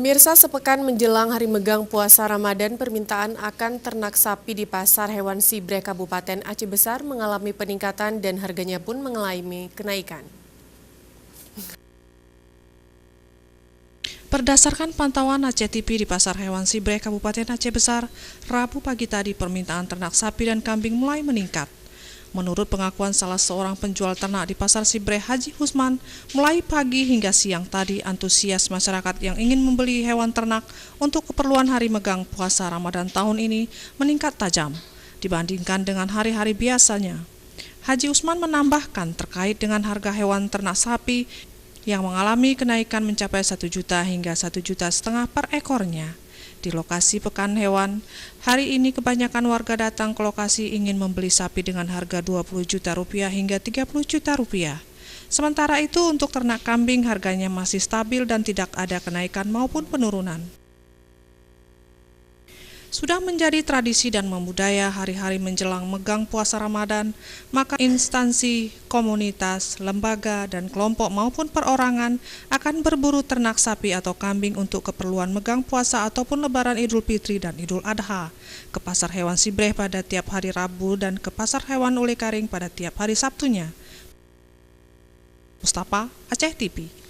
Pemirsa, sepekan menjelang hari megang puasa Ramadan, permintaan akan ternak sapi di Pasar Hewan Sibre Kabupaten Aceh Besar mengalami peningkatan dan harganya pun mengalami kenaikan. Berdasarkan pantauan Aceh TV di Pasar Hewan Sibre Kabupaten Aceh Besar, Rabu pagi tadi permintaan ternak sapi dan kambing mulai meningkat. Menurut pengakuan salah seorang penjual ternak di Pasar Sibre, Haji Husman, mulai pagi hingga siang tadi antusias masyarakat yang ingin membeli hewan ternak untuk keperluan hari megang puasa Ramadan tahun ini meningkat tajam dibandingkan dengan hari-hari biasanya. Haji Husman menambahkan terkait dengan harga hewan ternak sapi yang mengalami kenaikan mencapai 1 juta hingga 1,5 juta per ekornya. Di lokasi pekan hewan, hari ini kebanyakan warga datang ke lokasi ingin membeli sapi dengan harga Rp20 juta hingga Rp30 juta. Sementara itu untuk ternak kambing harganya masih stabil dan tidak ada kenaikan maupun penurunan. Sudah menjadi tradisi dan membudaya hari-hari menjelang megang puasa Ramadan, maka instansi, komunitas, lembaga, dan kelompok maupun perorangan akan berburu ternak sapi atau kambing untuk keperluan megang puasa ataupun lebaran Idul Fitri dan Idul Adha ke Pasar Hewan Sibreh pada tiap hari Rabu dan ke Pasar Hewan Ule Karing pada tiap hari Sabtunya. Mustafa, Aceh TV.